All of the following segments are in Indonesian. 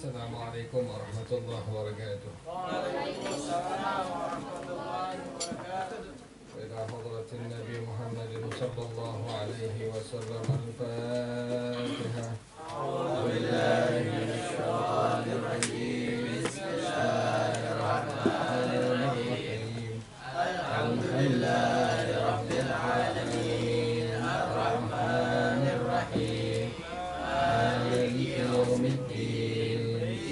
Assalamualaikum warahmatullahi wabarakatuh. Waalaikumsalam warahmatullahi wabarakatuh. Ila hadratin Nabi Muhammad sallallahu alaihi wasallam al-Fatihah. A'udzu billahi minasy syaithanir rajim. Bismillahirrahmanirrahim. Alhamdulillahi rabbil alamin. Ar-Rahmanir Rahim. Maliki yaumiddin.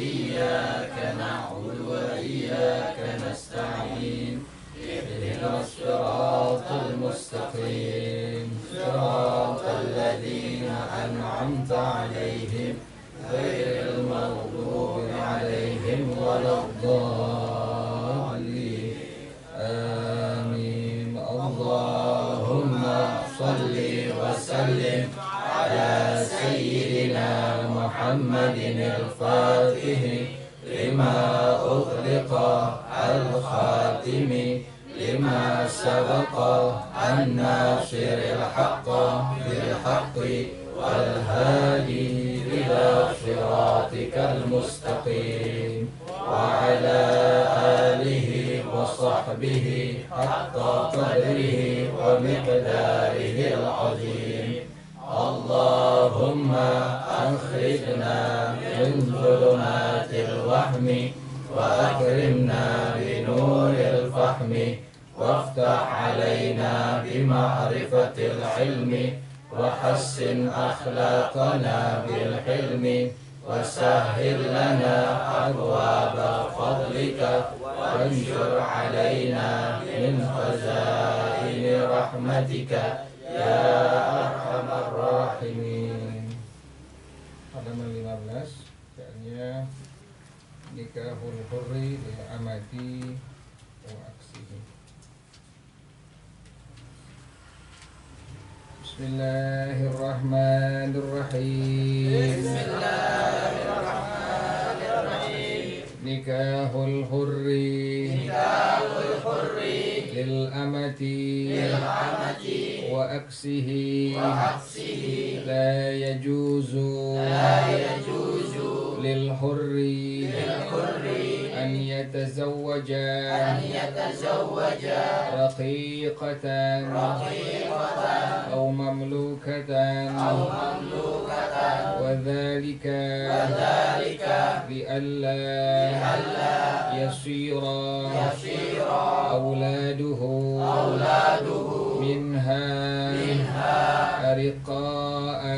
Iyyaka na'budu wa iyyaka nasta'in. اهدنا الصراط المستقيم صراط الذين أنعمت عليهم غير المغضوب عليهم ولا الضالين آمين. اللهم صل وسلم على سيدنا محمد الفاتح لما أغلق الخاتم لما سبق الناصر الحق بالحق والهادي إلى صراطك المستقيم وعلى آله وصحبه حق قدره ومقداره العظيم. اللهم أخرجنا من ظلمات الوهم وأكرمنا بنور الفهم وافتح علينا بمعرفة العلم وحسن أخلاقنا بالحلم وسهل لنا أبواب فضلك وانشر علينا من خزائن رحمتك يا أرحم الراحمين. Halaman 15 kayaknya nikahul hurri lil amati wa aksihi. Bismillahirrahmanirrahim. Bismillahirrahmanirrahim. Nikahul hurri lil amati wa aksihi la yajuzu lil hurri an yatazawwaja raqiqatan aw mamlukatan wa dhalika li'alla yasira awladuhu minha ariqa'a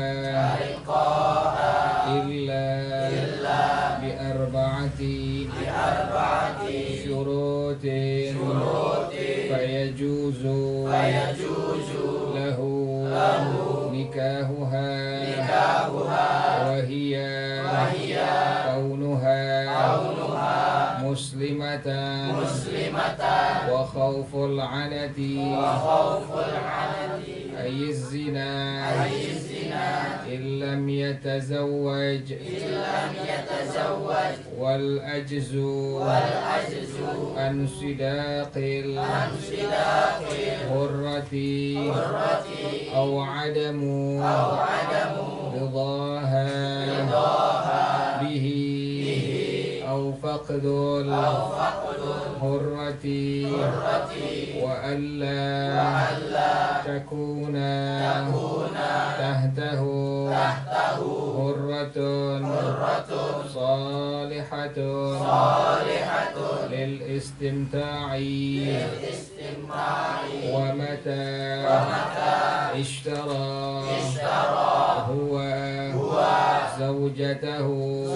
illa bi'arba'ati syurutin fayajuzu lahu nikahuha wa hiya kaunuha muslimatan wa khawful anati ay zina illam yatazawwaj wal ajzu an sidaqil hurrati aw adamu ridaha bihi aw faqdul hurrati wa alla takuna tahtahu hurratun salihatun lil istimta'i wa mata ishtara huwa zawjatahu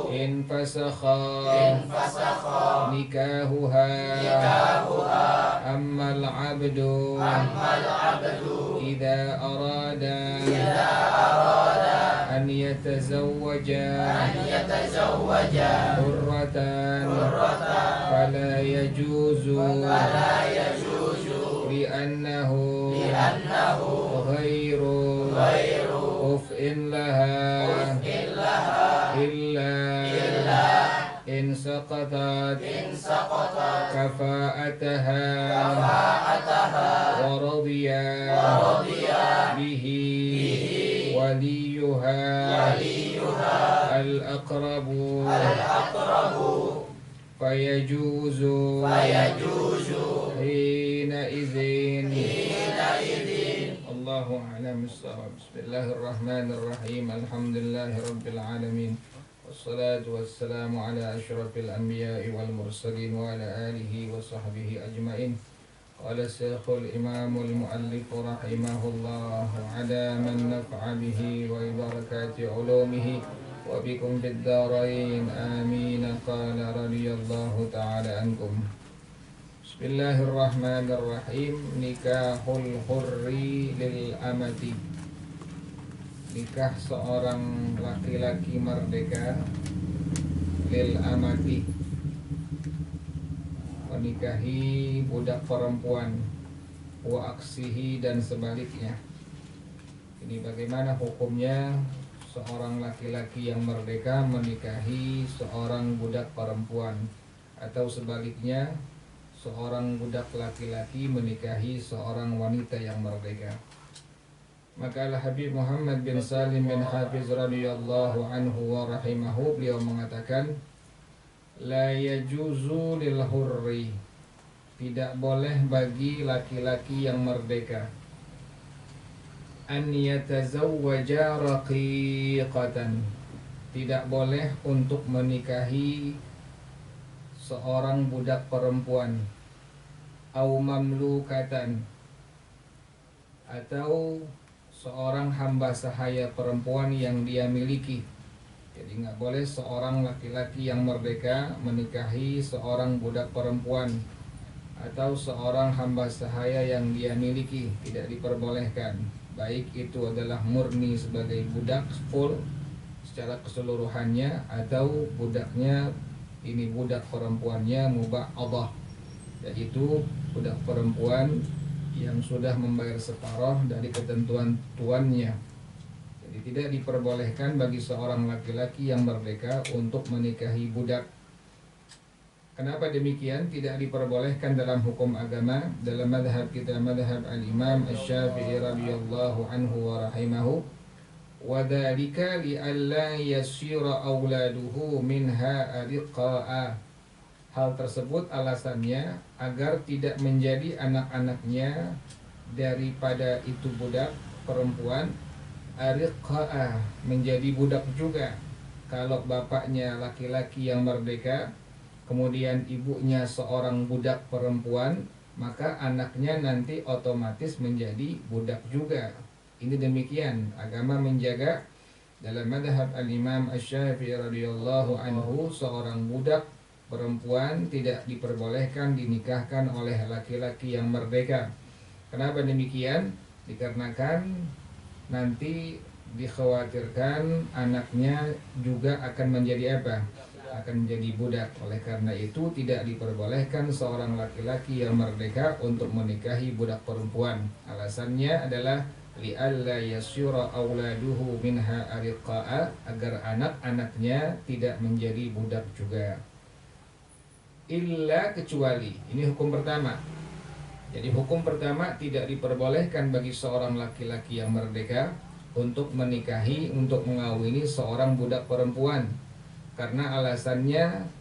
in fasakha nikahuha amma al-abdu idza arada an yatazawwaja hurratan fala yajuzu li'annahu ghairu uf'in laha illa in saqatat kafa'ataha wa radiya bihi waliyuha al الأقرب الأقرب فيجوز فيجوز حينئذ حينئذ. الله أعلم الصواب. بسم الله الرحمن الرحيم. الحمد لله رب العالمين، والصلاة والسلام على أشرف الأنبياء والمرسلين وعلى آله وصحبه أجمعين. قال الشيخ الإمام المؤلف رحمه الله: على من نفع به وبركات علومه وبكم في الدارين آمين. قال رضي الله تعالى عنكم. Bismillahirrahmanirrahim. Nikahul hurri lil amati. Nikah seorang laki-laki merdeka lil amati, menikahi budak perempuan, wa aksihi, dan sebaliknya. Ini bagaimana hukumnya seorang laki-laki yang merdeka menikahi seorang budak perempuan, atau sebaliknya seorang budak laki-laki menikahi seorang wanita yang merdeka. Maka Al-Habib Muhammad bin Salim bin Hafiz radhiyallahu anhu wa rahimahu, beliau mengatakan, la yajuzu lil hurri, tidak boleh bagi laki-laki yang merdeka, an yatazawwaja raqiqatan, tidak boleh untuk menikahi seorang budak perempuan, au mamlukatan, atau seorang hamba sahaya perempuan yang dia miliki. Jadi nggak boleh seorang laki-laki yang merdeka menikahi seorang budak perempuan atau seorang hamba sahaya yang dia miliki, tidak diperbolehkan. Baik itu adalah murni sebagai budak full secara keseluruhannya, atau budaknya ini budak perempuannya muba'adah, yaitu budak perempuan yang sudah membayar separuh dari ketentuan tuannya. Jadi tidak diperbolehkan bagi seorang laki-laki yang merdeka untuk menikahi budak. Kenapa demikian? Tidak diperbolehkan dalam hukum agama. Dalam madhab kita, madhab al-imam Asy-Syafi'i radhiyallahu anhu wa rahimahu, wa dzalika li alla yasira auladuhu minha ariqa'a. Hal tersebut alasannya agar tidak menjadi anak-anaknya daripada itu budak perempuan ariqa'a, menjadi budak juga. Kalau bapaknya laki-laki yang merdeka, kemudian ibunya seorang budak perempuan, maka anaknya nanti otomatis menjadi budak juga. Ini demikian agama menjaga. Dalam madhab al-imam Asy-Syafi'i radhiyallahu anhu, seorang budak perempuan tidak diperbolehkan dinikahkan oleh laki-laki yang merdeka. Kenapa demikian? Dikarenakan nanti dikhawatirkan anaknya juga akan menjadi apa? Akan menjadi budak. Oleh karena itu tidak diperbolehkan seorang laki-laki yang merdeka untuk menikahi budak perempuan. Alasannya adalah li'alla yasyura auladuhu minha ariqa'a, agar anak-anaknya tidak menjadi budak juga. Illa, kecuali, ini hukum pertama. Jadi hukum pertama, tidak diperbolehkan bagi seorang laki-laki yang merdeka untuk menikahi, untuk mengawini seorang budak perempuan, karena alasannya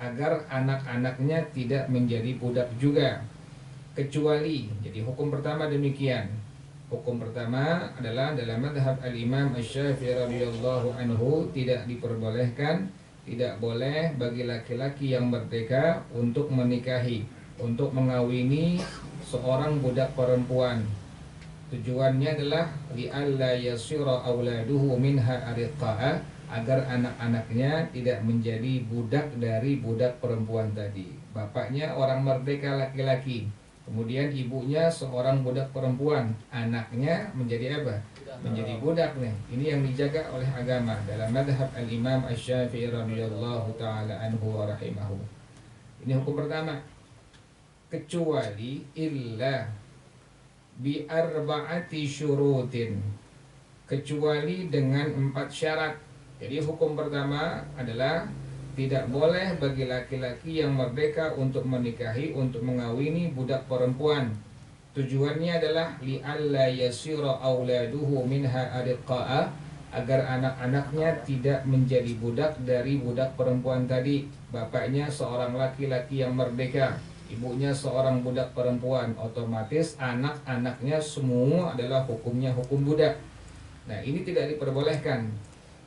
agar anak-anaknya tidak menjadi budak juga. Kecuali, jadi hukum pertama demikian. Hukum pertama adalah dalam madhab al-imam Asy-Syafi'i radhiyallahu anhu, tidak diperbolehkan, tidak boleh bagi laki-laki yang merdeka untuk menikahi, untuk mengawini seorang budak perempuan. Tujuannya adalah li'alla yasira auladuhu minha ariqa'a, agar anak-anaknya tidak menjadi budak dari budak perempuan tadi. Bapaknya orang merdeka laki-laki, kemudian ibunya seorang budak perempuan, anaknya menjadi apa? Menjadi budak nih. Ini yang dijaga oleh agama dalam madhab al-imam Asy-Syafi'i radhiyallahu ta'ala anhu wa rahimahu. Ini hukum pertama. Kecuali illa bi arba'ati syurutin, kecuali dengan 4 syarat. Jadi hukum pertama adalah tidak boleh bagi laki-laki yang merdeka untuk menikahi, untuk mengawini budak perempuan. Tujuannya adalah li'alla yasira auladuhu minha ariqa'a, agar anak-anaknya tidak menjadi budak dari budak perempuan tadi. Bapaknya seorang laki-laki yang merdeka, ibunya seorang budak perempuan, otomatis anak-anaknya semua adalah hukumnya hukum budak. Nah, ini tidak diperbolehkan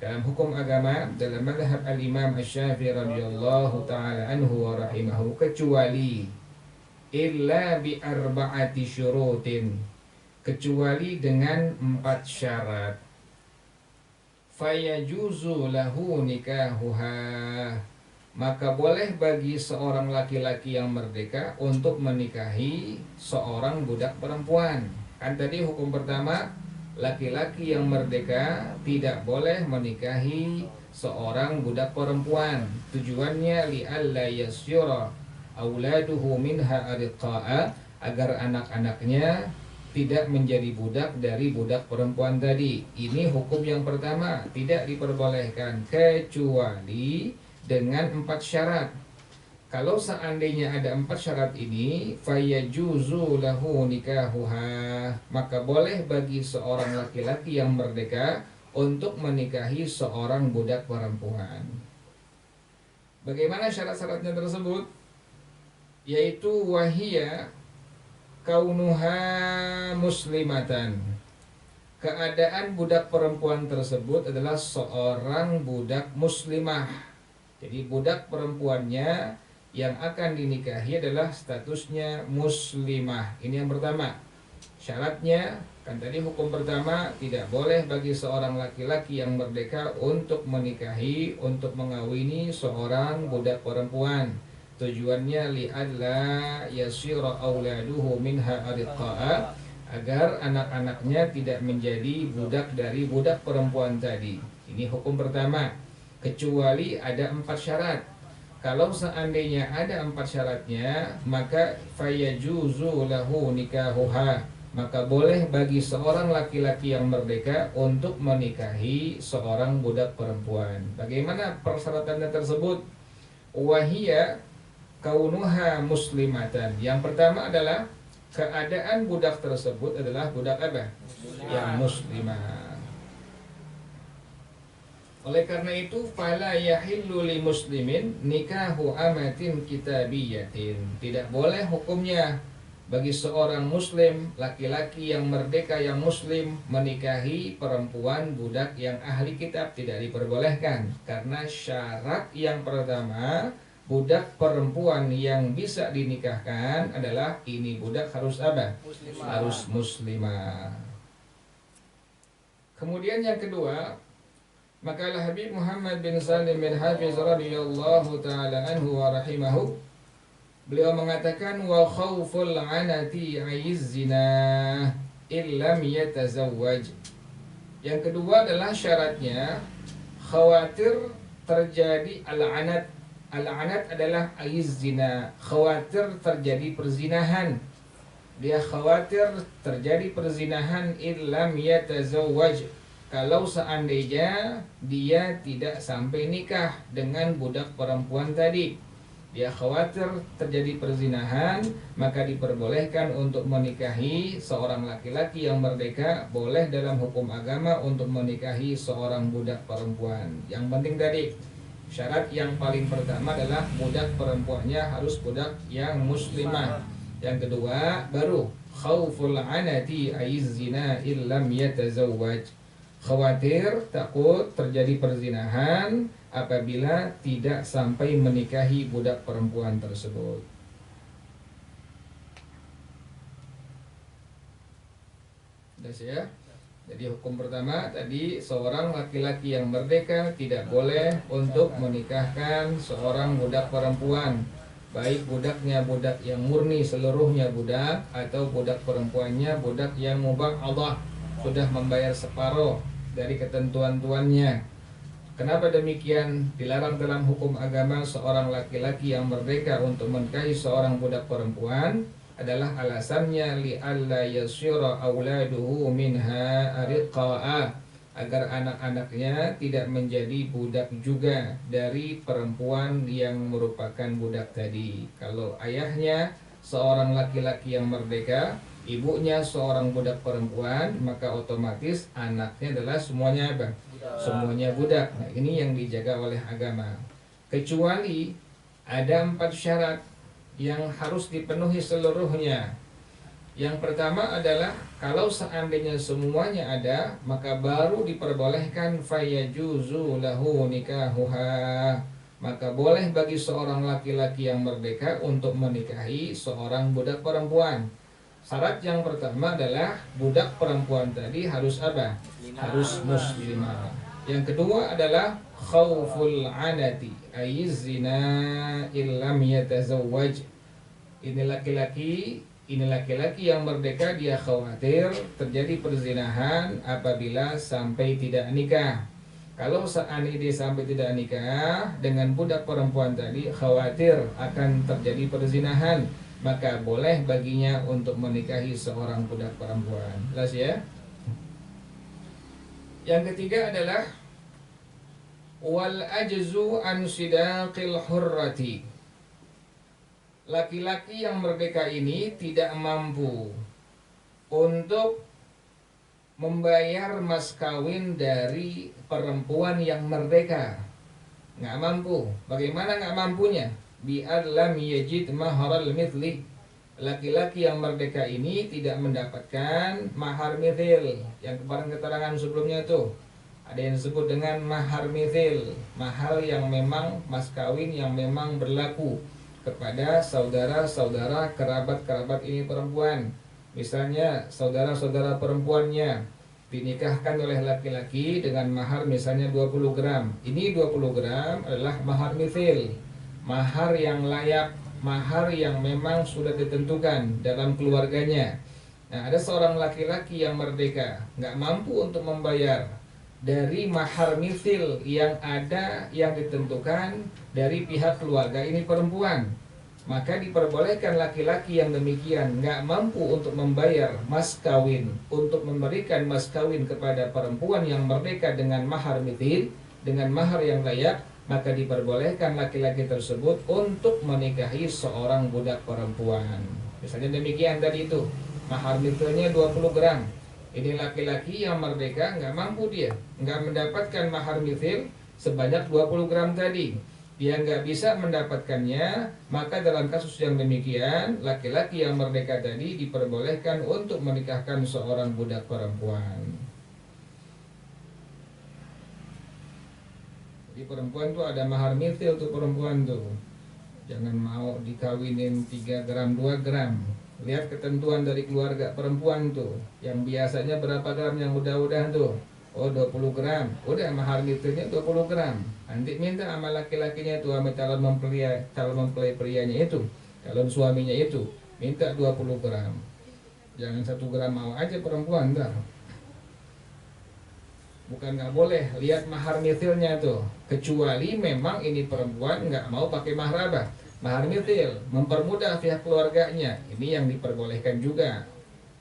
dalam hukum agama, dalam mazhab al-Imam Asy-Syafi'i radhiyallahu taala anhu wa rahimahu, kecuali illa bi arba'ati syurutin, kecuali dengan 4 syarat. Fayajuzu lahu nikahuha, maka boleh bagi seorang laki-laki yang merdeka untuk menikahi seorang budak perempuan. Kan tadi hukum pertama, laki-laki yang merdeka tidak boleh menikahi seorang budak perempuan. Tujuannya li'alla yasyura auladuhu minha ariqa'a, agar anak-anaknya tidak menjadi budak dari budak perempuan tadi. Ini hukum yang pertama, tidak diperbolehkan kecuali dengan 4 syarat. Kalau seandainya ada 4 syarat ini, fayajuzu lahu nikahuha, maka boleh bagi seorang laki-laki yang merdeka untuk menikahi seorang budak perempuan. Bagaimana syarat-syaratnya tersebut? Yaitu wahia kaunuha muslimatan, keadaan budak perempuan tersebut adalah seorang budak muslimah. Jadi budak perempuannya yang akan dinikahi adalah statusnya muslimah. Ini yang pertama. Syaratnya, kan tadi hukum pertama, tidak boleh bagi seorang laki-laki yang merdeka untuk menikahi, untuk mengawini seorang budak perempuan. Tujuannya li'alla yasira auladuhu minha ariqa'a, agar anak-anaknya tidak menjadi budak dari budak perempuan tadi. Ini hukum pertama. Kecuali ada 4 syarat. Kalau seandainya ada 4 syaratnya, maka fayajuzu lahu nikahuha, maka boleh bagi seorang laki-laki yang merdeka untuk menikahi seorang budak perempuan. Bagaimana persyaratannya tersebut? Wahia kaunuha muslimatan. Yang pertama adalah keadaan budak tersebut adalah budak apa? Yang muslimah. Oleh karena itu, fala yahillu li muslimin nikahu amatin kitabiyatin. Tidak boleh hukumnya bagi seorang muslim, laki-laki yang merdeka yang muslim, menikahi perempuan budak yang ahli kitab. Tidak diperbolehkan. Karena syarat yang pertama, budak perempuan yang bisa dinikahkan adalah ini budak harus apa? Muslimah. Harus muslimah. Kemudian yang kedua, maka Habib Muhammad bin Salim bin Hafiz radhiyallahu taala anhu wa rahimahu, beliau mengatakan wa khauful anati ayizzina illam yatazawwaj. Yang kedua adalah syaratnya khawatir terjadi al-anat. Al-anat adalah ayiz zina, khawatir terjadi perzinahan. Dia khawatir terjadi perzinahan illam yatazawwaj, kalau seandainya dia tidak sampai nikah dengan budak perempuan tadi. Dia khawatir terjadi perzinahan, maka diperbolehkan untuk menikahi seorang laki-laki yang merdeka. Boleh dalam hukum agama untuk menikahi seorang budak perempuan. Yang penting tadi, syarat yang paling pertama adalah budak perempuannya harus budak yang muslimah. Yang kedua baru khauful anati ayizzina illam yatazawwaj, khawatir takut terjadi perzinahan apabila tidak sampai menikahi budak perempuan tersebut. Sudah ya? Jadi hukum pertama tadi, seorang laki-laki yang merdeka tidak boleh untuk menikahkan seorang budak perempuan, baik budaknya budak yang murni seluruhnya budak, atau budak perempuannya budak yang mubah Allah, sudah membayar separuh dari ketentuan tuannya. Kenapa demikian? Dilarang dalam hukum agama seorang laki-laki yang merdeka untuk menikahi seorang budak perempuan adalah alasannya li'alla yasyira auladuhu minha ariqa'a, agar anak-anaknya tidak menjadi budak juga dari perempuan yang merupakan budak tadi. Kalau ayahnya seorang laki-laki yang merdeka, ibunya seorang budak perempuan, maka otomatis anaknya adalah semuanya apa? Semuanya budak. Nah, ini yang dijaga oleh agama. Kecuali ada 4 syarat yang harus dipenuhi seluruhnya. Yang pertama adalah kalau seandainya semuanya ada, maka baru diperbolehkan fayajuzu lahu nikahuha. Maka boleh bagi seorang laki-laki yang merdeka untuk menikahi seorang budak perempuan. Syarat yang pertama adalah budak perempuan tadi harus apa? Harus muslimah. Yang kedua adalah khauful anati ayiz zina illam yatazawwaj. Ini laki-laki yang merdeka, dia khawatir terjadi perzinahan apabila sampai tidak nikah. Kalau seandainya dia sampai tidak nikah dengan budak perempuan tadi, khawatir akan terjadi perzinahan, maka boleh baginya untuk menikahi seorang budak perempuan. Jelas ya? Yang ketiga adalah wal ajzu an sidaqil hurrati. Laki-laki yang merdeka ini tidak mampu untuk membayar mas kawin dari perempuan yang merdeka. Nggak mampu. Bagaimana nggak mampunya? Bi'ad lam yajid maharal mithli. Laki-laki yang merdeka ini tidak mendapatkan mahar mithil. Yang kemarin keterangan sebelumnya tuh ada yang disebut dengan mahar mithil, mahar yang memang mas kawin yang memang berlaku kepada saudara-saudara kerabat-kerabat ini perempuan. Misalnya saudara-saudara perempuannya dinikahkan oleh laki-laki dengan mahar misalnya 20 gram. Ini 20 gram adalah mahar mithil, mahar yang layak, mahar yang memang sudah ditentukan dalam keluarganya. Nah, ada seorang laki-laki yang merdeka, nggak mampu untuk membayar dari mahar mithil yang ada, yang ditentukan dari pihak keluarga ini perempuan, maka diperbolehkan laki-laki yang demikian nggak mampu untuk membayar mas kawin, untuk memberikan mas kawin kepada perempuan yang merdeka dengan mahar mithil, dengan mahar yang layak, maka diperbolehkan laki-laki tersebut untuk menikahi seorang budak perempuan. Misalnya demikian tadi itu, mahar mithilnya 20 gram. Ini laki-laki yang merdeka nggak mampu, dia nggak mendapatkan mahar mithil sebanyak 20 gram tadi, dia nggak bisa mendapatkannya, maka dalam kasus yang demikian laki-laki yang merdeka tadi diperbolehkan untuk menikahkan seorang budak perempuan. Jadi perempuan tuh ada mahar mithil tuh perempuan tuh, jangan mau dikawinin 3 gram 2 gram. Lihat ketentuan dari keluarga perempuan tuh, yang biasanya berapa gram yang udah tuh. Oh 20 gram, udah mahar mithilnya 20 gram. Nanti minta sama laki-lakinya itu, sama calon mempelai prianya itu, calon suaminya itu, minta 20 gram. Jangan 1 gram mau aja perempuan, ntar. Bukan nggak boleh, lihat mahar mithilnya tuh. Kecuali memang ini perempuan nggak mau pakai mahar apa? Mahar mithil, mempermudah pihak keluarganya. Ini yang diperbolehkan juga.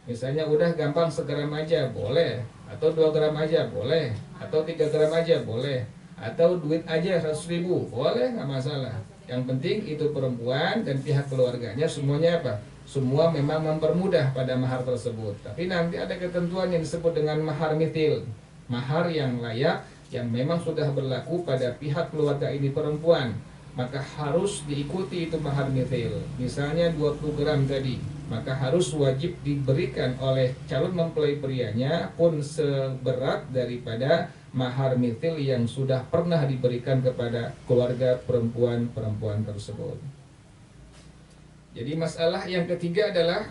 Misalnya udah gampang segram aja boleh, atau 2 gram aja boleh, atau 3 gram aja boleh, atau duit aja 100.000 boleh, nggak masalah. Yang penting itu perempuan dan pihak keluarganya semuanya apa? Semua memang mempermudah pada mahar tersebut. Tapi nanti ada ketentuan yang disebut dengan mahar mithil, mahar yang layak, yang memang sudah berlaku pada pihak keluarga ini perempuan, maka harus diikuti itu mahar mithil. Misalnya 20 gram tadi, maka harus wajib diberikan oleh calon mempelai prianya pun seberat daripada mahar mithil yang sudah pernah diberikan kepada keluarga perempuan tersebut. Jadi masalah yang ketiga adalah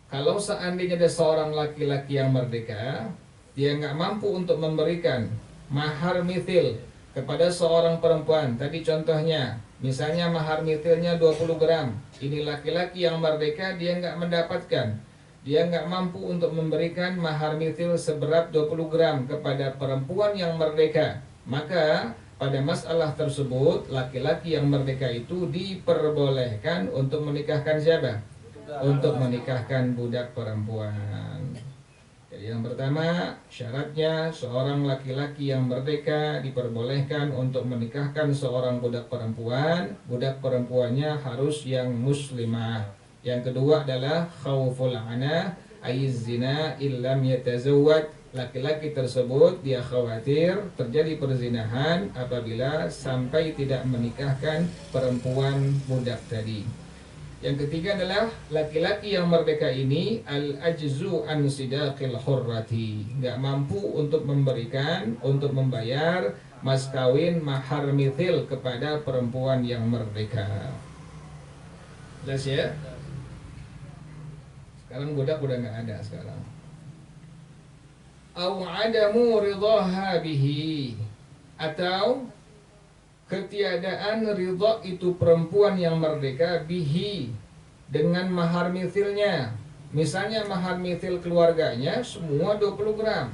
kalau seandainya ada seorang laki-laki yang merdeka, dia nggak mampu untuk memberikan mahar mithil kepada seorang perempuan. Tadi contohnya, misalnya mahar mithilnya 20 gram. Ini laki-laki yang merdeka, dia nggak mendapatkan. Dia nggak mampu untuk memberikan mahar mithil seberat 20 gram kepada perempuan yang merdeka. Maka pada masalah tersebut, laki-laki yang merdeka itu diperbolehkan untuk menikahkan siapa? Untuk menikahkan budak perempuan. Jadi yang pertama, syaratnya seorang laki-laki yang merdeka diperbolehkan untuk menikahkan seorang budak perempuan. Budak perempuannya harus yang muslimah. Yang kedua adalah khauful ana ayiz zina illam yatazawwaj. laki-laki tersebut dia khawatir terjadi perzinahan apabila sampai tidak menikahkan perempuan budak tadi. Yang ketiga adalah laki-laki yang merdeka ini al-ajzu an sidaqil hurrati, nggak mampu untuk memberikan, untuk membayar mas kawin mahar mithil kepada perempuan yang merdeka. Jelas ya? Sekarang budak udah nggak ada sekarang. Au adamu ridhaha bihi, atau ketiadaan ridha itu perempuan yang merdeka bihi dengan mahar mithilnya. Misalnya mahar mithil keluarganya semua 20 gram.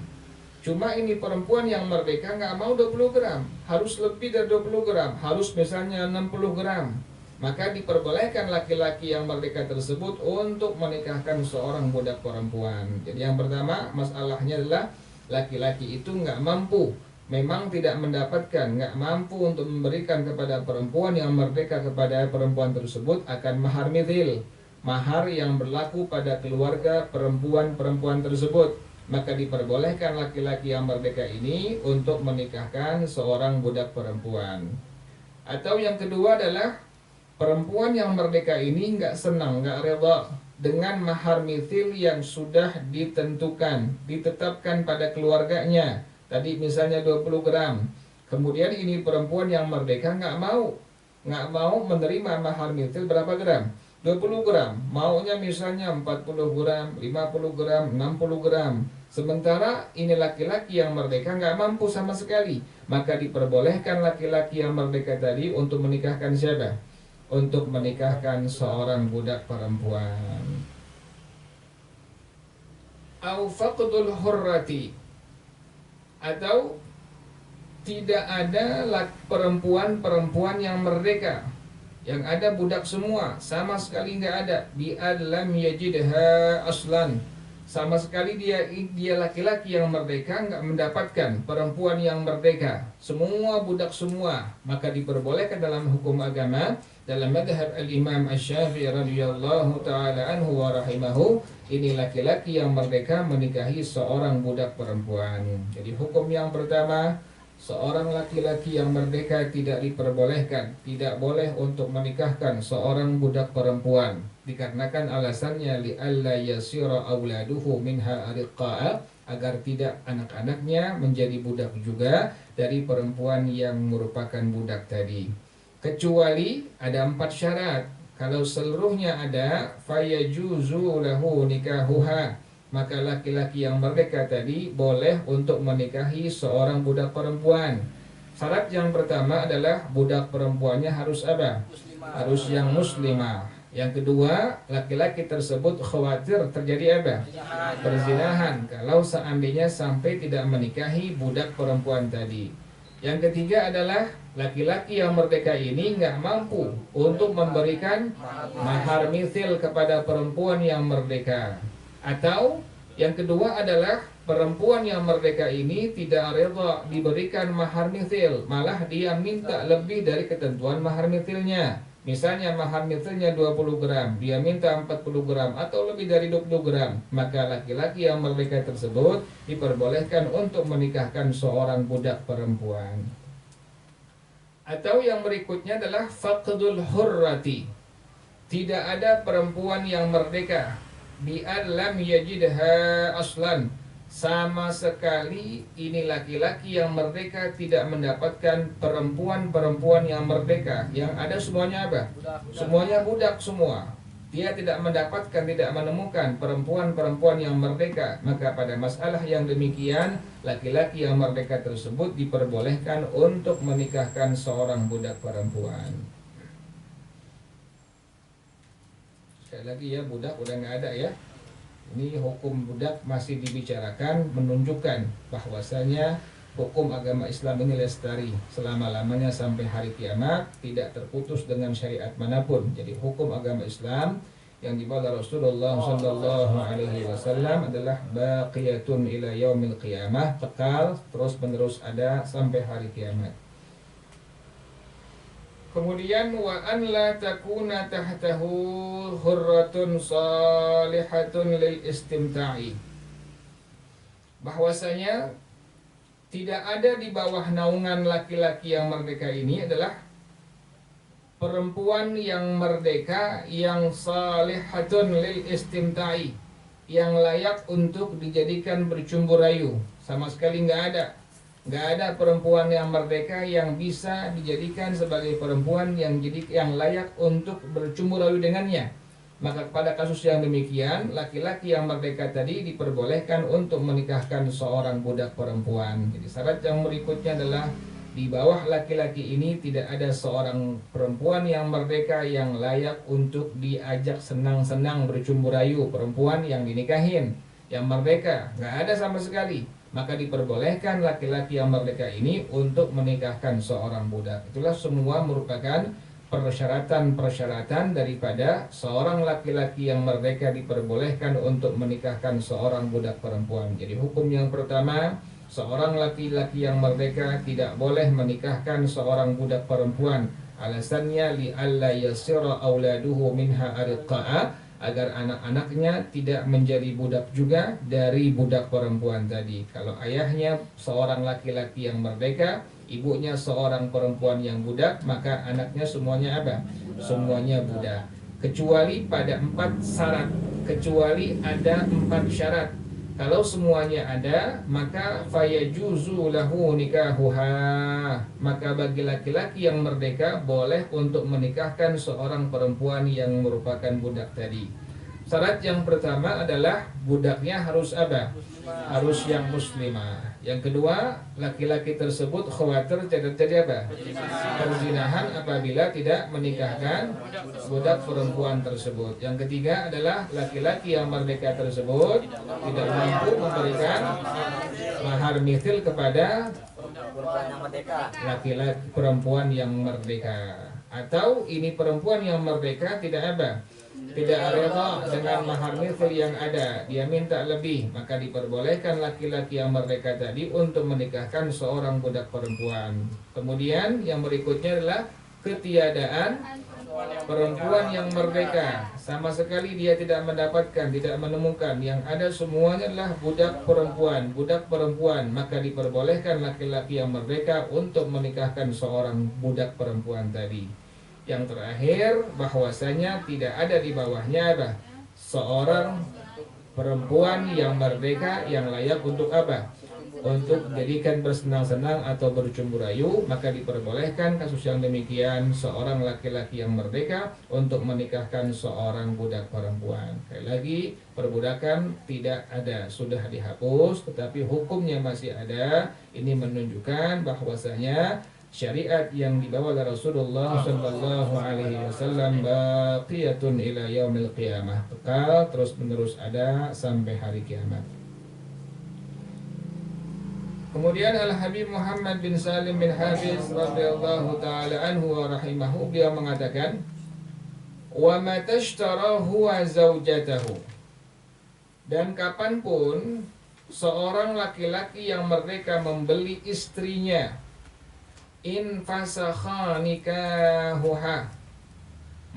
Cuma ini perempuan yang merdeka nggak mau 20 gram, harus lebih dari 20 gram, harus misalnya 60 gram. Maka diperbolehkan laki-laki yang merdeka tersebut untuk menikahkan seorang budak perempuan. Jadi yang pertama masalahnya adalah laki-laki itu nggak mampu, memang tidak mendapatkan, nggak mampu untuk memberikan kepada perempuan yang merdeka kepada perempuan tersebut akan mahar mithil, mahar yang berlaku pada keluarga perempuan tersebut. Maka diperbolehkan laki-laki yang merdeka ini untuk menikahkan seorang budak perempuan. Atau yang kedua adalah perempuan yang merdeka ini nggak senang, nggak rela dengan mahar mithil yang sudah ditentukan, ditetapkan pada keluarganya. Tadi misalnya 20 gram. Kemudian ini perempuan yang merdeka nggak mau menerima mahar mithil berapa gram? 20 gram. Maunya misalnya 40 gram, 50 gram, 60 gram. Sementara ini laki-laki yang merdeka nggak mampu sama sekali. Maka diperbolehkan laki-laki yang merdeka tadi untuk menikahkan siapa? Untuk menikahkan seorang budak perempuan. Au faqdul hurrati, atau tidak ada perempuan yang merdeka, yang ada budak semua, sama sekali nggak ada. Bi'adlam yajidha aslan, sama sekali dia laki-laki yang merdeka nggak mendapatkan perempuan yang merdeka, semua budak semua. Maka diperbolehkan dalam hukum agama, dalam madhab al-Imam Asy-Syafi'i radhiyallahu ta'ala anhu wa rahimahu, ini laki-laki yang merdeka menikahi seorang budak perempuan. Jadi hukum yang pertama, seorang laki-laki yang merdeka tidak diperbolehkan, tidak boleh untuk menikahkan seorang budak perempuan, dikarenakan alasannya li'alla yasira auladuhu minha ariqa'a, agar tidak anak-anaknya menjadi budak juga dari perempuan yang merupakan budak tadi. Kecuali ada 4 syarat. Kalau seluruhnya ada, fayajuzu lahu nikahuha, maka laki-laki yang merdeka tadi boleh untuk menikahi seorang budak perempuan. Syarat yang pertama adalah budak perempuannya harus apa? Harus yang muslimah. Yang kedua, laki-laki tersebut khawatir terjadi apa? Perzinahan kalau seandainya sampai tidak menikahi budak perempuan tadi. Yang ketiga adalah laki-laki yang merdeka ini nggak mampu untuk memberikan mahar mithil kepada perempuan yang merdeka. Atau yang kedua adalah perempuan yang merdeka ini tidak rela diberikan mahar mithil, malah dia minta lebih dari ketentuan mahar mithilnya. Misalnya mahar mithilnya 20 gram, dia minta 40 gram atau lebih dari 20 gram. Maka laki-laki yang merdeka tersebut diperbolehkan untuk menikahkan seorang budak perempuan. Atau yang berikutnya adalah faqdul hurrati, tidak ada perempuan yang merdeka, bi'adlam yajidha aslan, sama sekali ini laki-laki yang merdeka tidak mendapatkan perempuan yang merdeka. Yang ada semuanya apa? Semuanya budak semua. Dia tidak mendapatkan, tidak menemukan perempuan yang merdeka. Maka pada masalah yang demikian, laki-laki yang merdeka tersebut diperbolehkan untuk menikahkan seorang budak perempuan. Sekali lagi ya, budak udah nggak ada ya. Ini hukum budak masih dibicarakan, menunjukkan bahwasanya hukum agama Islam ini lestari selama-lamanya sampai hari kiamat, tidak terputus dengan syariat manapun. Jadi hukum agama Islam yang dibawa Rasulullah sallallahu alaihi wasallam adalah baqiyatun ila yaumil qiyamah, kekal terus-menerus ada sampai hari kiamat. Kemudian wa an la takuna tahtahu hurratun salihatun lil istimta'i, bahwasanya tidak ada di bawah naungan laki-laki yang merdeka ini adalah perempuan yang merdeka yang salihatun lil istimta'i, yang layak untuk dijadikan bercumbu rayu. Sama sekali nggak ada perempuan yang merdeka yang bisa dijadikan sebagai perempuan yang layak untuk bercumbu rayu dengannya. Maka pada kasus yang demikian, laki-laki yang merdeka tadi diperbolehkan untuk menikahkan seorang budak perempuan. Jadi syarat yang berikutnya adalah di bawah laki-laki ini tidak ada seorang perempuan yang merdeka yang layak untuk diajak senang-senang bercumbu rayu. Perempuan yang dinikahin, yang merdeka, nggak ada sama sekali. Maka diperbolehkan laki-laki yang merdeka ini untuk menikahkan seorang budak. Itulah semua merupakan persyaratan-persyaratan daripada seorang laki-laki yang merdeka diperbolehkan untuk menikahkan seorang budak perempuan. Jadi hukum yang pertama, seorang laki-laki yang merdeka tidak boleh menikahkan seorang budak perempuan. Alasannya li'alla yasira auladuhu minha ariqa'a, agar anak-anaknya tidak menjadi budak juga dari budak perempuan tadi. Kalau ayahnya seorang laki-laki yang merdeka, ibunya seorang perempuan yang budak, maka anaknya semuanya apa? Semuanya budak. Kecuali pada 4 syarat. Kecuali ada 4 syarat. Kalau semuanya ada, maka fayajuzu lahu nikahuha. Maka bagi laki-laki yang merdeka boleh untuk menikahkan seorang perempuan yang merupakan budak tadi. Syarat yang pertama adalah budaknya harus apa? Harus yang muslimah. Yang kedua, laki-laki tersebut khawatir terjadi apa? Perzinahan apabila tidak menikahkan budak perempuan tersebut. Yang ketiga adalah laki-laki yang merdeka tersebut tidak mampu memberikan mahar mithil kepada laki-laki perempuan yang merdeka. Atau ini perempuan yang merdeka tidak apa? Tidak rela dengan mahar mithil yang ada, dia minta lebih, maka diperbolehkan laki-laki yang merdeka tadi untuk menikahkan seorang budak perempuan. Kemudian yang berikutnya adalah ketiadaan perempuan yang merdeka. Sama sekali dia tidak mendapatkan, tidak menemukan. Yang ada semuanya adalah budak perempuan, maka diperbolehkan laki-laki yang merdeka untuk menikahkan seorang budak perempuan tadi. Yang terakhir, bahwasanya tidak ada di bawahnya apa? Seorang perempuan yang merdeka yang layak untuk apa? Untuk dijadikan bersenang-senang atau bercumbu rayu, maka diperbolehkan kasus yang demikian seorang laki-laki yang merdeka untuk menikahkan seorang budak perempuan. Sekali lagi, perbudakan tidak ada, sudah dihapus, tetapi hukumnya masih ada. Ini menunjukkan bahwasanya syariat yang dibawa oleh Rasulullah sallallahu alaihi wasallam baqiyatun ila yaumil qiyamah, kekal terus menerus ada sampai hari kiamat. Kemudian Al-Habib Muhammad bin Salim bin Hafiz radhiyallahu taala anhu wa rahimahu, beliau mengatakan, wa matashtara huwa zaujatahu, dan kapanpun seorang laki-laki yang merdeka membeli istrinya, in fasakha nikahuha,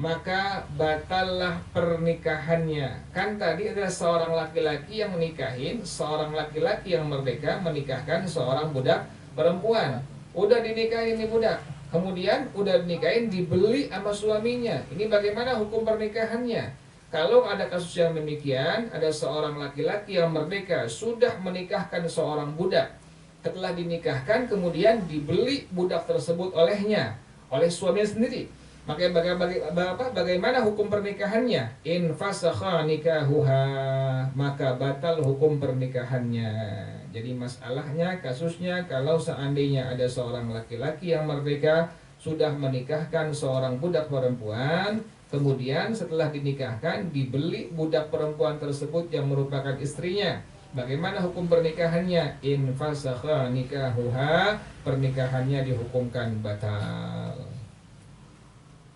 maka batallah pernikahannya. Kan tadi adalah seorang laki-laki yang menikahin, seorang laki-laki yang merdeka menikahkan seorang budak perempuan. Udah dinikahin nih budak, kemudian udah dinikahin, dibeli sama suaminya. Ini bagaimana hukum pernikahannya? Kalau ada kasus yang demikian, ada seorang laki-laki yang merdeka sudah menikahkan seorang budak, setelah dinikahkan kemudian dibeli budak tersebut olehnya, oleh suaminya sendiri, maka bagaimana hukum pernikahannya? In fasakha nikahuha, maka batal hukum pernikahannya. Jadi masalahnya, kasusnya, kalau seandainya ada seorang laki-laki yang merdeka sudah menikahkan seorang budak perempuan, kemudian setelah dinikahkan dibeli budak perempuan tersebut yang merupakan istrinya, bagaimana hukum pernikahannya? In fasakha nikahuha, pernikahannya dihukumkan batal.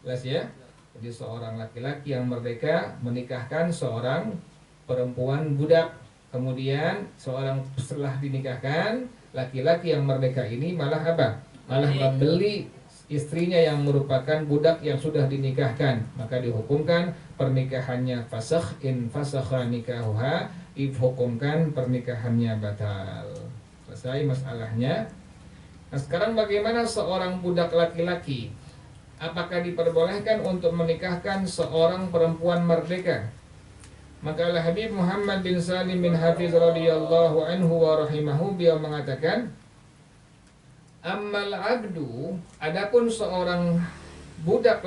Jelas ya? Jadi seorang laki-laki yang merdeka menikahkan seorang perempuan budak, kemudian setelah dinikahkan, laki-laki yang merdeka ini malah apa? Malah membeli istrinya yang merupakan budak yang sudah dinikahkan, maka dihukumkan pernikahannya fasakh. In fasakha nikahuha, dihukumkan pernikahannya batal. Selesai masalahnya. Nah, sekarang bagaimana seorang budak laki-laki? Apakah diperbolehkan untuk menikahkan seorang perempuan merdeka? Maka Al-Habib Muhammad bin Salim bin Hafiz radhiyallahu anhu wa rahimahu, beliau mengatakan, ammal abdu, adapun seorang budak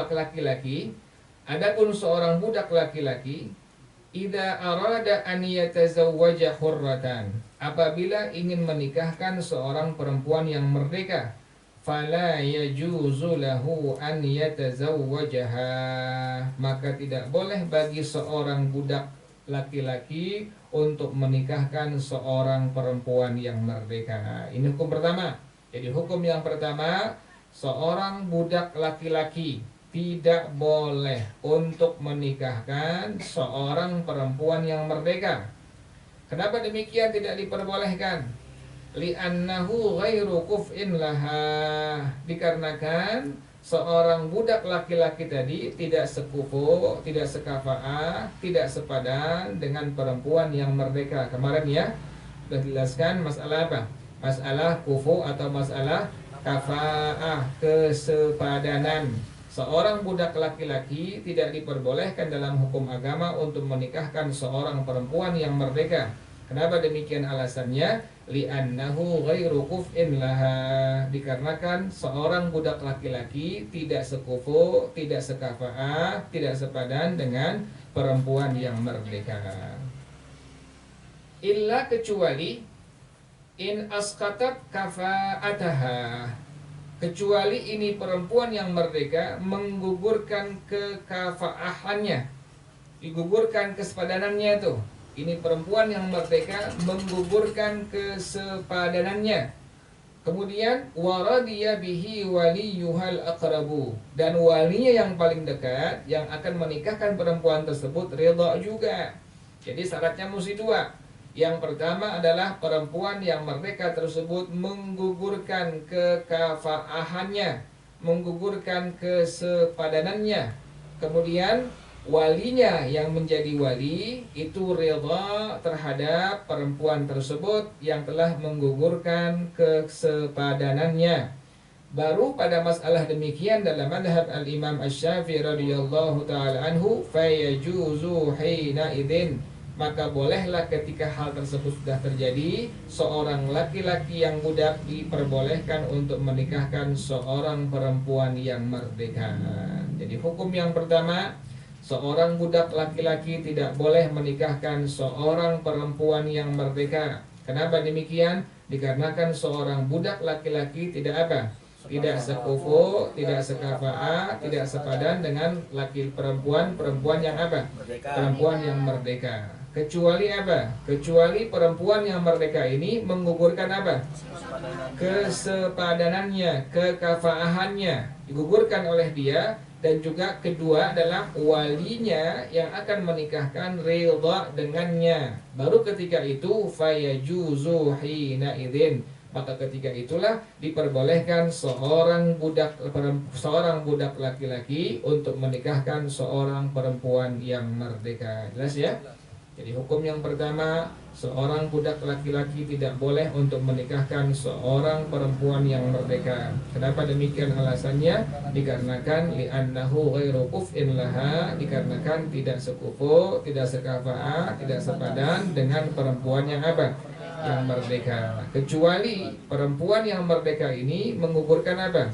laki-laki, adapun seorang budak laki-laki, idza arada an yatazawwaja hurratan, apabila ingin menikahkan seorang perempuan yang merdeka, fala yajuzu lahu an yatazawwajaha, maka tidak boleh bagi seorang budak laki-laki untuk menikahkan seorang perempuan yang merdeka. Ini hukum pertama. Jadi hukum yang pertama, seorang budak laki-laki tidak boleh untuk menikahkan seorang perempuan yang merdeka. Kenapa demikian tidak diperbolehkan? Li'annahu ghairu kuf'in laha, dikarenakan seorang budak laki-laki tadi tidak sekufu, tidak sekafa'ah, tidak sepadan dengan perempuan yang merdeka. Kemarin ya sudah dijelaskan masalah apa? Masalah kufu atau masalah kafa'ah, kesepadanan. Seorang budak laki-laki tidak diperbolehkan dalam hukum agama untuk menikahkan seorang perempuan yang merdeka. Kenapa demikian alasannya? Li'annahu ghairu kuf'in laha, dikarenakan seorang budak laki-laki tidak sekufu, tidak sekafa'ah, tidak sepadan dengan perempuan yang merdeka. Illa, kecuali in askatat kafa'ataha, kecuali ini perempuan yang merdeka menggugurkan kekafa'ahannya, digugurkan kesepadanannya tuh. Ini perempuan yang merdeka menggugurkan kesepadanannya. Kemudian waradiya bihi waliyuhal aqrabu, dan walinya yang paling dekat yang akan menikahkan perempuan tersebut ridha juga. Jadi syaratnya mesti dua. Yang pertama adalah perempuan yang merdeka tersebut menggugurkan kekafa'ahannya, menggugurkan kesepadanannya. Kemudian walinya yang menjadi wali itu ridha terhadap perempuan tersebut yang telah menggugurkan kesepadanannya. Baru pada masalah demikian dalam madhab al-Imam Asy-Syafi'i radhiyallahu ta'ala anhu, fayajuzu hina idzin, maka bolehlah ketika hal tersebut sudah terjadi, seorang laki-laki yang budak diperbolehkan untuk menikahkan seorang perempuan yang merdeka. Jadi hukum yang pertama, seorang budak laki-laki tidak boleh menikahkan seorang perempuan yang merdeka. Kenapa demikian? Dikarenakan seorang budak laki-laki tidak apa? Tidak sekufu, tidak sekafa'ah, tidak sepadan dengan perempuan yang apa? Perempuan yang merdeka. Kecuali apa? Kecuali perempuan yang merdeka ini menggugurkan apa? Kesepadanannya, kekafa'ahannya digugurkan oleh dia. Dan juga kedua adalah walinya yang akan menikahkan ridha dengannya. Baru ketika itu fayajuzu hina idzin, maka ketika itulah diperbolehkan seorang budak laki-laki untuk menikahkan seorang perempuan yang merdeka. Jelas ya? Jadi hukum yang pertama, seorang budak laki-laki tidak boleh untuk menikahkan seorang perempuan yang merdeka. Kenapa demikian alasannya? Dikarenakan li'annahu ghairu kuf'in laha, dikarenakan tidak sekufu, tidak sekafa'ah, tidak sepadan dengan perempuan yang apa? Yang merdeka. Kecuali perempuan yang merdeka ini menggugurkan apa?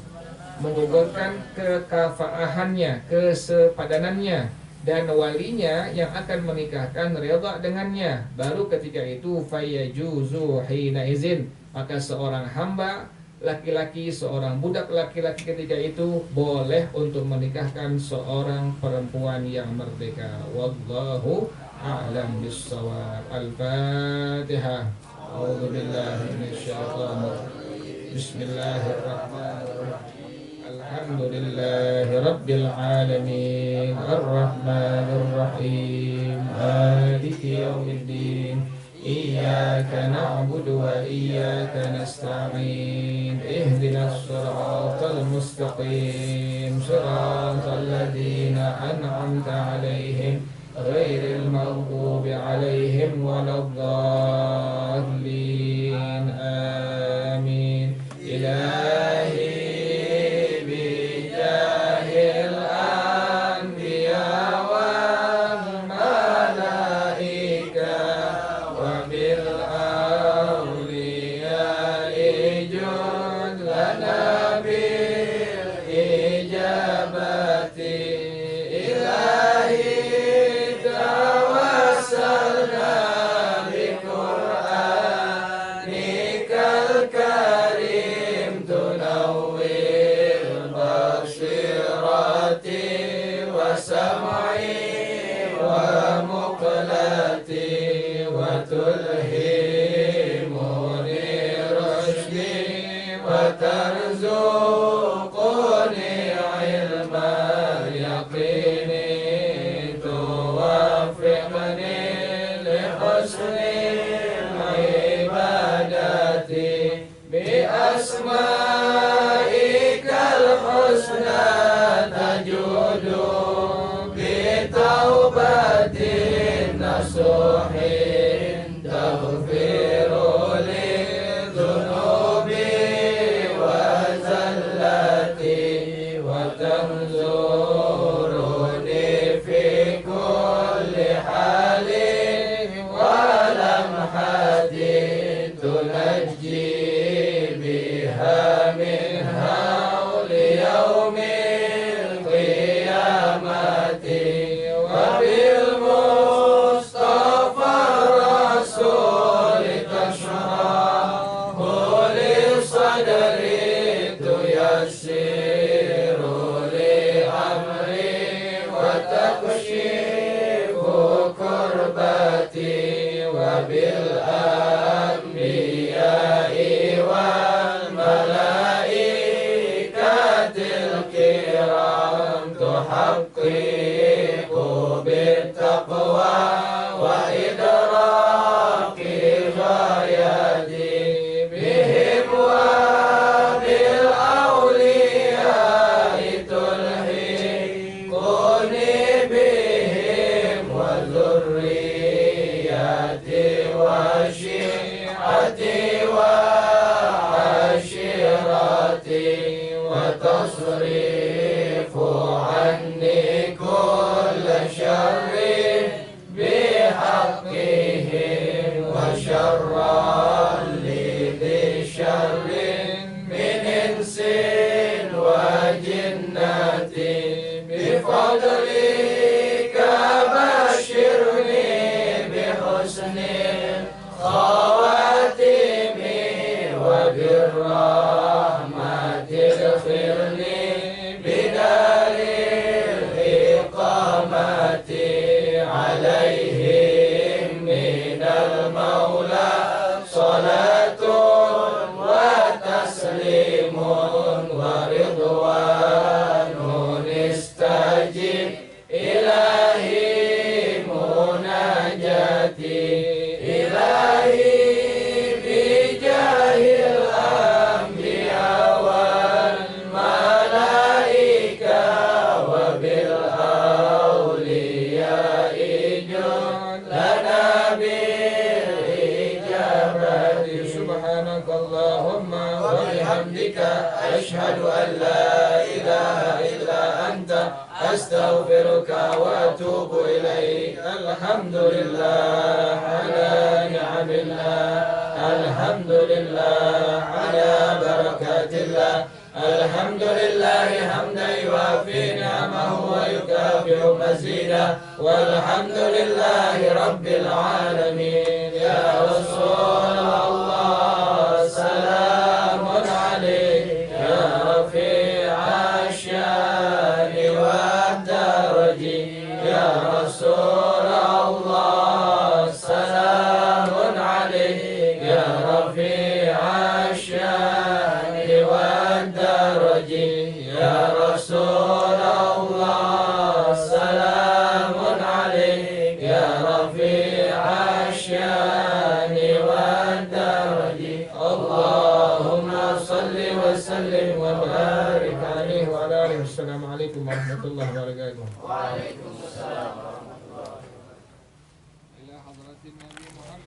Menggugurkan kekafa'ahannya, kesepadanannya, dan walinya yang akan menikahkan ridha dengannya. Baru ketika itu fayajuzu hina izin, maka seorang hamba laki-laki, seorang budak laki-laki ketika itu boleh untuk menikahkan seorang perempuan yang merdeka. Wallahu a'lam bissawab. Al-Fatihah. A'udzu billahi minasyaitonir rajim. Bismillahirrahmanirrahim. Alhamdulillahi Rabbil Alamin, Ar-Rahmanir Rahim, Maliki Yawmiddin, Iyyaka na'budu wa iyyaka nasta'in, Ihdinas siratal mustaqim, siratal ladzina an'amta 'alaihim, ghairil maghdubi 'alaihim waladdallin. Amin. Ilahi bijahil anbiya wal malaika wa bil awliya ijud lana bil ijabati. Ilahi tawassalna bi Qur'anikal karim tunawwir basirati wa sam'i wa muqlati wa tulhimuni rushdi wa tarzuquni ilmal yaqini tuwaffiqni li husnil ibadati bi asma'ikal husna tajudu bi taubatin nasuhin taghfiru li dhunubi wa zallati wa tanzuruni fi kulli halin wa lamhatin tunajji biha min hawli yaumil qiyamati wa bil mustafa rasul tashrahu li sadri tuyassiru li amri wa takshifu kurbati wa bil anbiya'i wal malaikatil kiram tuhaqqiqu bit taqwa wa idraki ghayati bihim wa bil awliya'i tulhiquni bihim wa dhurriyyati wa syi'ati wa ashirati wa tasrifu anni kulla syarrin bihaqqihim wa syarran li dhi syarrin min insin wa jinnati bifadlika bashirni bihusnil khawatimi wa birrahmati adkhilni bidaril iqamati alaihim minal maula salatun wa taslimun wa ridwanun istajib ilahi munajati. Ilahi bijahil anbiya wal malaika wa bil awliya ijud lana bil ijabati. Subhanakallahumma wa bihamdika ashhadu an la ilaha illa anta astaghfiruka wa atubu ilaik. Alhamdulillah ala ni'amillah, alhamdulillah ala barakatillah, alhamdulillah hamdan yuwafi ni'amahu wa yukafi'u mazida, walhamdulillahi rabbil alamin. Ya Rasulullah salamun alaik ya rafi'a syani wa daraji. Ya Rasulullah salamun alaik ya rafi'a syani wa daraji. Ya Rasulullah salamun alaik ya rafi'a syani wa daraji. Allahumma salli wa sallim wa barik alaihi wa ala alihi. Wassalamualaikum warahmatullahi wabarakatuh. Waalaikumsalam.